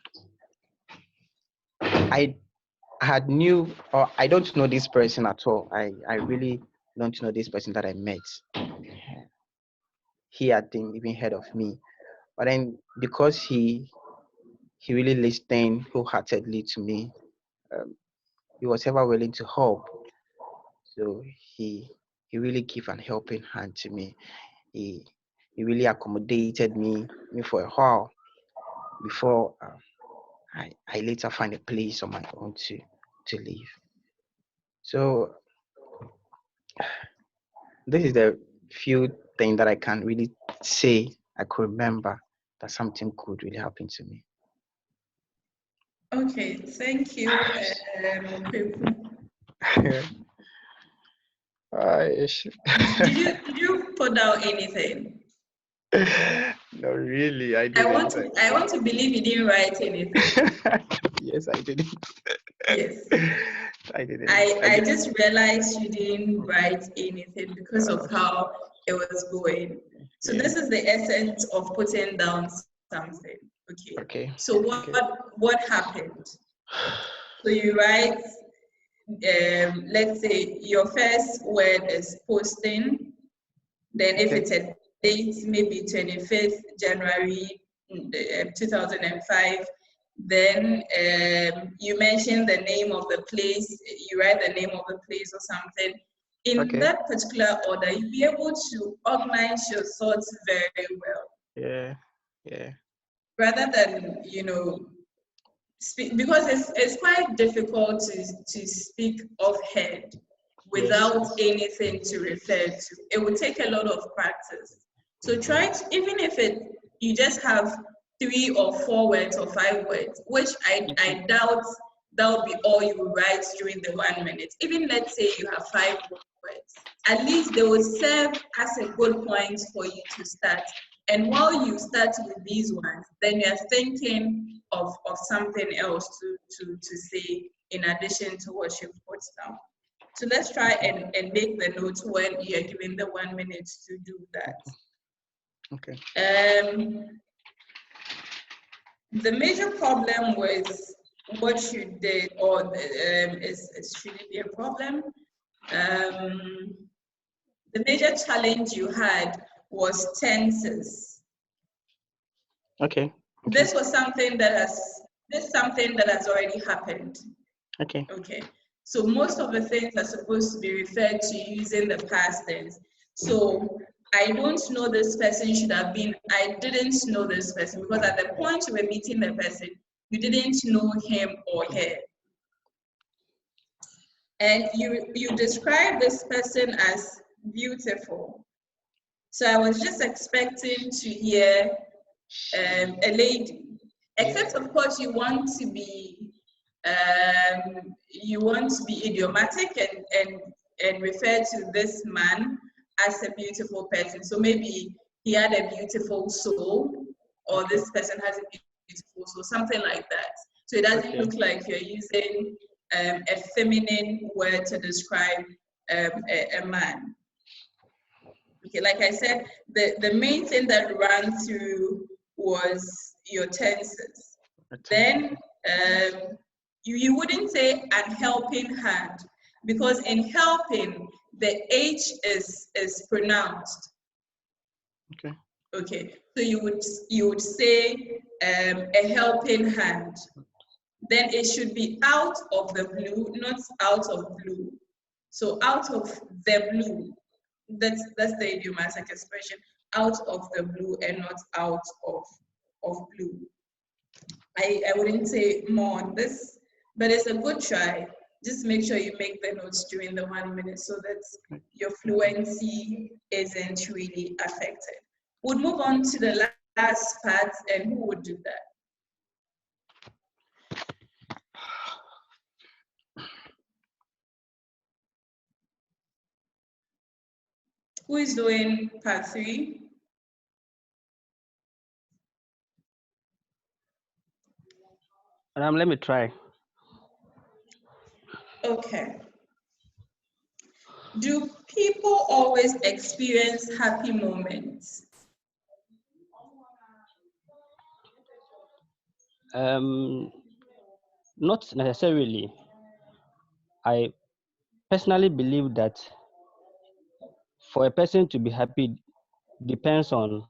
[SPEAKER 4] had knew, or I don't know this person at all. I really don't know this person that I met. He had even heard of me, but then because he really listened wholeheartedly to me, um, he was ever willing to help. So he really gave an helping hand to me. He he really accommodated me for a while before I later find a place on my own to live. So this is the few thing that I can really say I could remember that something could really happen to me.
[SPEAKER 1] Okay, thank you, Kweku.
[SPEAKER 4] Aish.
[SPEAKER 1] Did you put down anything?
[SPEAKER 4] No, really, I
[SPEAKER 1] I
[SPEAKER 4] didn't.
[SPEAKER 1] want to believe you didn't write anything.
[SPEAKER 4] Yes, I didn't.
[SPEAKER 1] Yes.
[SPEAKER 4] I didn't.
[SPEAKER 1] I just realized you didn't write anything because of how it was going. So
[SPEAKER 4] Yeah.
[SPEAKER 1] this is the essence of putting down something. Okay.
[SPEAKER 4] Okay.
[SPEAKER 1] So
[SPEAKER 4] Okay.
[SPEAKER 1] what happened? So you write, let's say your first word is posting. Then if
[SPEAKER 4] Okay.
[SPEAKER 1] it's a date, maybe 25th January 2005, then you mention the name of the place, you write the name of the place or something. In
[SPEAKER 4] Okay.
[SPEAKER 1] that particular order, you'll be able to organize your thoughts very well.
[SPEAKER 4] Yeah. Yeah.
[SPEAKER 1] Rather than, speak, because it's quite difficult to speak offhand
[SPEAKER 4] Yes.
[SPEAKER 1] without
[SPEAKER 4] Yes.
[SPEAKER 1] anything to refer to. It will take a lot of practice. So try to, even if you just have 3 or 4 words or 5 words, which I doubt that will be all you will write during the 1 minute. Even let's say you have 5 words, at least they will serve as a good point for you to start. And while you start with these ones, then you're thinking of something else to say in addition to what you've put down. So let's try and make the notes when you're given the 1 minute to do that.
[SPEAKER 4] Okay.
[SPEAKER 1] The major problem with what you did, or shouldn't be a problem. The major challenge you had was tenses.
[SPEAKER 4] Okay.
[SPEAKER 1] This was something that has already happened.
[SPEAKER 4] Okay.
[SPEAKER 1] Okay. So most of the things are supposed to be referred to using the past tense. So I don't know this person should have been, I didn't know this person, because at the point you were meeting the person, you didn't know him or her. And you describe this person as beautiful. So I was just expecting to hear a lady, except of course you want to be idiomatic and refer to this man as a beautiful person. So maybe he had a beautiful soul, or this person has a beautiful soul, something like that. So it doesn't
[SPEAKER 4] Okay.
[SPEAKER 1] look like you're using a feminine word to describe a man. Okay, like I said, the main thing that ran through was your tenses. Then you wouldn't say an helping hand, because in helping, the H is pronounced.
[SPEAKER 4] Okay.
[SPEAKER 1] Okay, so you would say a helping hand. Then it should be out of the blue, not out of blue. So out of the blue, that's the idiomatic expression, out of the blue and not out of blue. I wouldn't say more on this, but it's a good try. Just make sure you make the notes during the 1 minute so that your fluency isn't really affected. We'll move on to the last part, and who would do that? Who is doing part 3?
[SPEAKER 2] Let me try.
[SPEAKER 1] Okay. Do people always experience happy moments?
[SPEAKER 2] Not necessarily. I personally believe that for a person to be happy depends on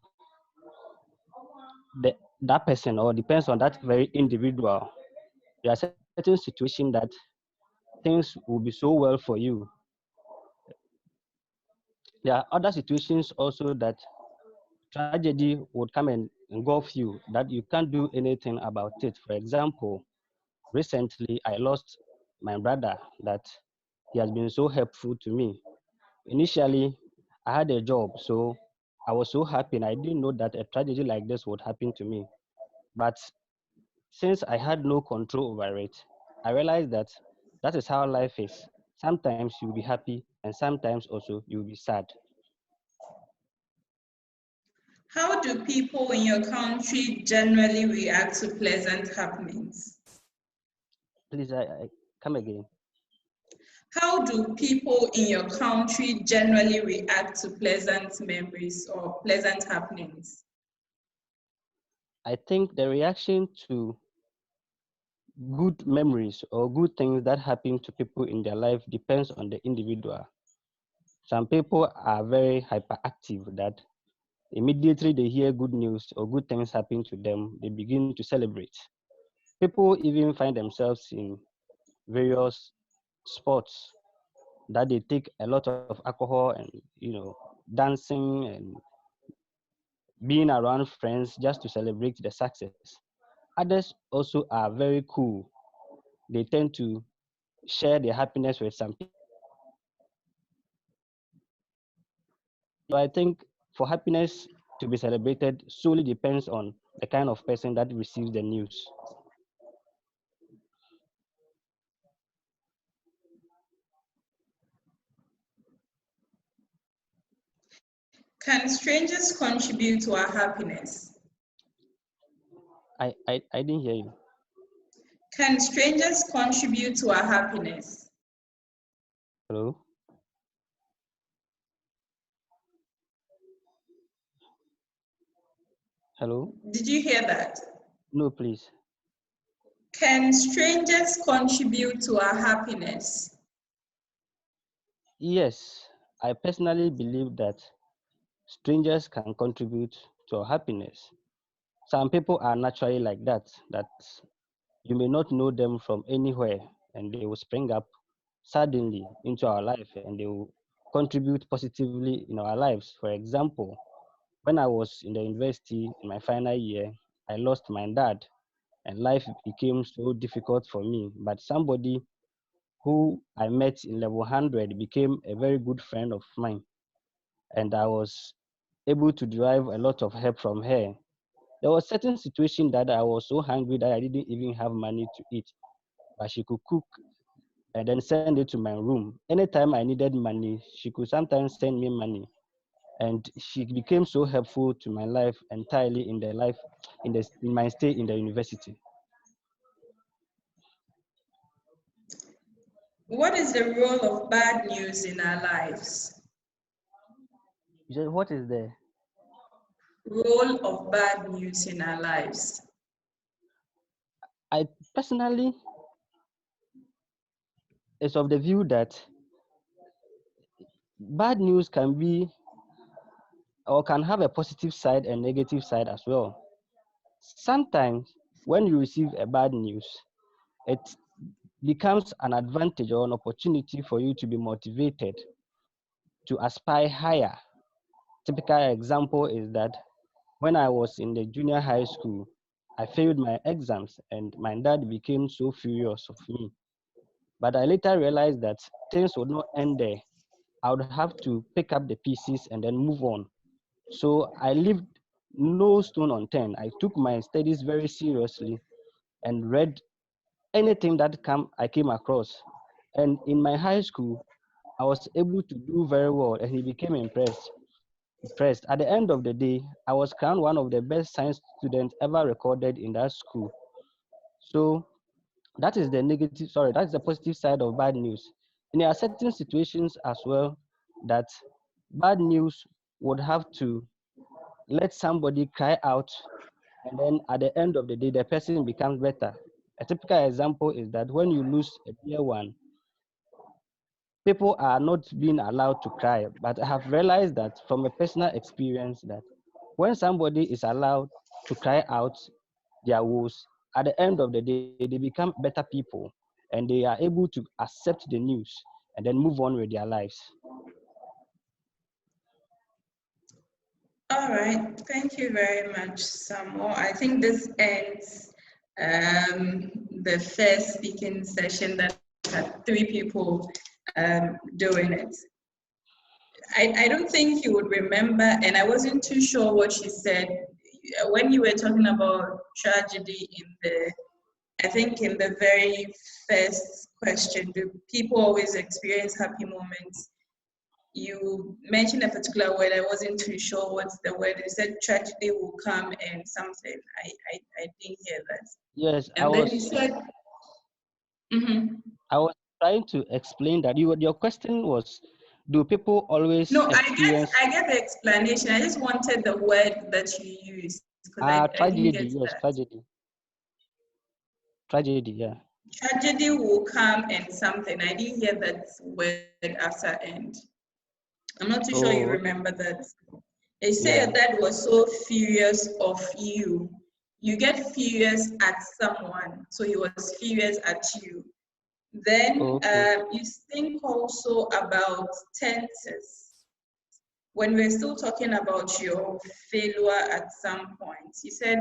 [SPEAKER 2] that person, or depends on that very individual. There are certain situations that things will be so well for you. There are other situations also that tragedy would come and engulf you that you can't do anything about it. For example, recently I lost my brother that he has been so helpful to me. Initially, I had a job, so I was so happy and I didn't know that a tragedy like this would happen to me. But since I had no control over it, I realized that that is how life is. Sometimes you'll be happy and sometimes also you'll be sad.
[SPEAKER 1] How do people in your country generally react to pleasant happenings?
[SPEAKER 2] Please, I come again.
[SPEAKER 1] How do people in your country generally react to pleasant memories or pleasant happenings?
[SPEAKER 2] I think the reaction to good memories or good things that happen to people in their life depends on the individual. Some people are very hyperactive that immediately they hear good news or good things happen to them, they begin to celebrate. People even find themselves in various sports that they take a lot of alcohol and dancing and being around friends just to celebrate the success. Others also are very cool. They tend to share their happiness with some people and they tend to celebrate it. So I think for happiness to be celebrated solely depends on the kind of person that receives the news.
[SPEAKER 1] Can strangers contribute to our happiness?
[SPEAKER 2] I didn't hear you.
[SPEAKER 1] Can strangers contribute to our happiness?
[SPEAKER 2] Hello? Hello?
[SPEAKER 1] Did you hear that?
[SPEAKER 2] No, please.
[SPEAKER 1] Can strangers contribute to our happiness?
[SPEAKER 2] Yes, I personally believe that strangers can contribute to our happiness. Some people are naturally like that you may not know them from anywhere and they will spring up suddenly into our life and they will contribute positively in our lives. For example, when I was in the university in my final year, I lost my dad and life became so difficult for me. But somebody who I met in level 100 became a very good friend of mine, and I was able to derive a lot of help from her. There was certain situation that I was so hungry that I didn't even have money to eat, but she could cook and then send it to my room. Anytime I needed money, she could sometimes send me money. And she became so helpful to my life entirely in the life in my stay in the university.
[SPEAKER 1] What is the role of bad news in our lives?
[SPEAKER 2] You said, what is the
[SPEAKER 1] Role of bad news in our lives.
[SPEAKER 2] I personally is of the view that bad news can be or can have a positive side and negative side as well. Sometimes when you receive a bad news, it becomes an advantage or an opportunity for you to be motivated to aspire higher. Typical example is that when I was in the junior high school, I failed my exams and my dad became so furious of me. But I later realized that things would not end there. I would have to pick up the pieces and then move on. So I left no stone unturned. I took my studies very seriously and read anything that I came across. And in my high school, I was able to do very well and he became impressed. At the end of the day, I was crowned one of the best science students ever recorded in that school. So that's the positive side of bad news. And there are certain situations as well that bad news would have to let somebody cry out, and then at the end of the day, the person becomes better. A typical example is that when you lose a dear one, people are not being allowed to cry. But I have realized that from a personal experience that when somebody is allowed to cry out their woes, at the end of the day, they become better people and they are able to accept the news and then move on with their lives.
[SPEAKER 1] All right, thank you very much, Samuel. I think this ends the first speaking session that had 3 people doing it. I don't think you would remember, and I wasn't too sure what you said when you were talking about tragedy in the, I think in the very first question, do people always experience happy moments? You mentioned a particular word. I wasn't too sure what's the word. You said tragedy will come and something. I didn't hear that.
[SPEAKER 2] Yes,
[SPEAKER 1] And then you said,
[SPEAKER 2] I was trying to explain that your question was, do people always
[SPEAKER 1] no,
[SPEAKER 2] experience
[SPEAKER 1] I get the explanation. I just wanted the word that you used because I didn't
[SPEAKER 2] tragedy?
[SPEAKER 1] get
[SPEAKER 2] Yes,
[SPEAKER 1] that.
[SPEAKER 2] tragedy, yeah.
[SPEAKER 1] Tragedy will come and something. I didn't hear that word after end. I'm not too sure you
[SPEAKER 2] Oh, okay.
[SPEAKER 1] remember that. They say
[SPEAKER 2] Yeah.
[SPEAKER 1] your dad was so furious of you. You get furious at someone, so he was furious at you. Then
[SPEAKER 2] Okay.
[SPEAKER 1] you think also about tenses. When we're still talking about your failure at some point, you said,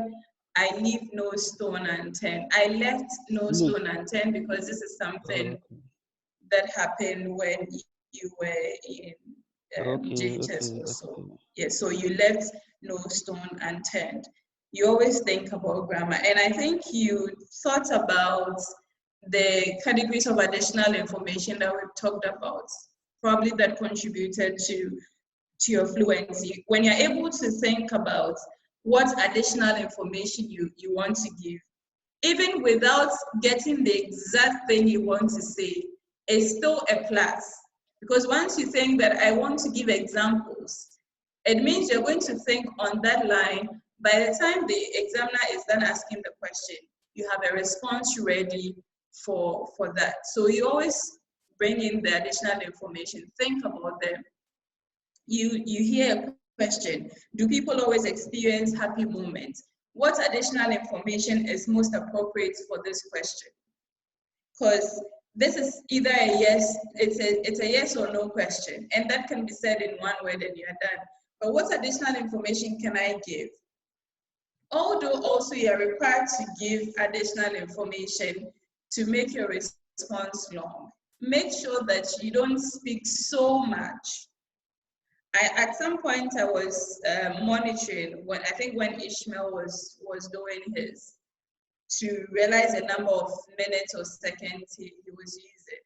[SPEAKER 1] I leave no stone unturned. I left no
[SPEAKER 2] Leave.
[SPEAKER 1] stone unturned because this is something
[SPEAKER 2] Okay.
[SPEAKER 1] that happened when you were in
[SPEAKER 2] Okay.
[SPEAKER 1] JHS
[SPEAKER 2] Okay.
[SPEAKER 1] or so.
[SPEAKER 2] Okay.
[SPEAKER 1] Yeah, so you left no stone unturned. You always think about grammar. And I think you thought about the categories of additional information that we've talked about, probably that contributed to your fluency. When you're able to think about what additional information you want to give, even without getting the exact thing you want to say, it's still a plus. Because once you think that I want to give examples, it means you're going to think on that line. By the time the examiner is done asking the question, you have a response ready for that. So you always bring in the additional information, think about them. You hear a question, do people always experience happy moments? What additional information is most appropriate for this question? Because this is either a yes, it's a yes or no question, and that can be said in one word and you're done. But what additional information can I give? Although also you're required to give additional information to make your response long. Make sure that you don't speak so much. At some point I was monitoring when I think when Ishmael was doing his, to realize the number of minutes or seconds he was using.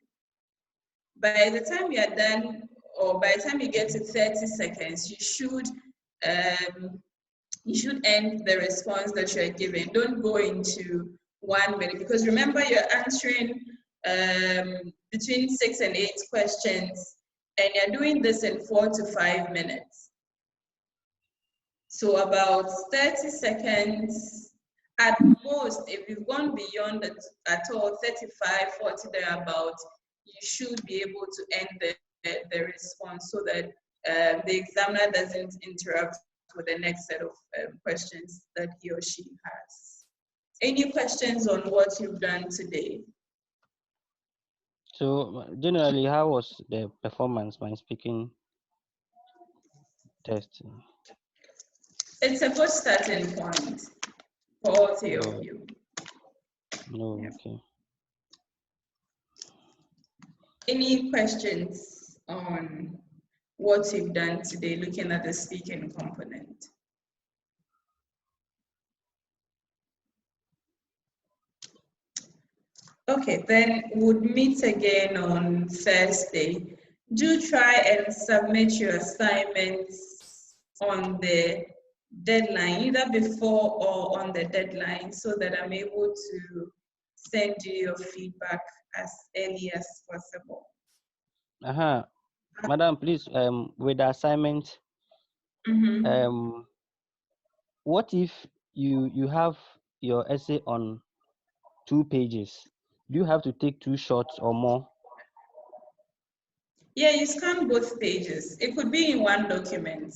[SPEAKER 1] By the time you are done, or by the time you get to 30 seconds, you should end the response that you're giving. Don't go into 1 minute, because remember you're answering between 6 and 8 questions, and you're doing this in 4 to 5 minutes. So about 30 seconds at most. If you've gone beyond it at all, 35, 40 thereabouts, you should be able to end the response so that the examiner doesn't interrupt with the next set of questions that he or she has. Any questions on what you've done today?
[SPEAKER 2] So generally, how was the performance, my speaking test?
[SPEAKER 1] It's a good starting point for all 3 of
[SPEAKER 2] Oh,
[SPEAKER 1] you.
[SPEAKER 2] no,
[SPEAKER 1] Yeah.
[SPEAKER 2] okay.
[SPEAKER 1] Any questions on what you've done today, looking at the speaking component? Okay, then we'll meet again on Thursday. Do try and submit your assignments on the deadline, either before or on the deadline, so that I'm able to send you your feedback as early as possible.
[SPEAKER 2] Madam, please, with the assignment,
[SPEAKER 1] Mm-hmm.
[SPEAKER 2] what if you have your essay on 2 pages? Do you have to take 2 shots or more?
[SPEAKER 1] Yeah, you scan both pages. It could be in one document.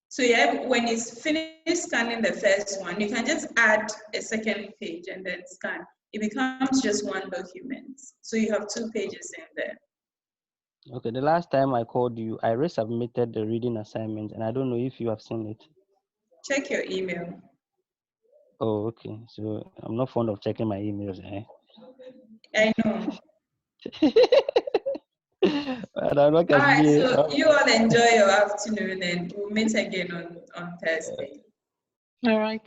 [SPEAKER 1] So yeah, when it's finished scanning the first one, you can just add a second page and then scan. It becomes just one document. So you have 2 pages in there.
[SPEAKER 2] Okay, the last time I called you, I resubmitted the reading assignment, and I don't know if you have seen it.
[SPEAKER 1] Check your email.
[SPEAKER 2] Oh, okay. So I'm not fond of checking my emails.
[SPEAKER 1] I know.
[SPEAKER 2] All
[SPEAKER 1] Alright, so you all enjoy your afternoon and we'll meet again on Thursday.
[SPEAKER 5] All right.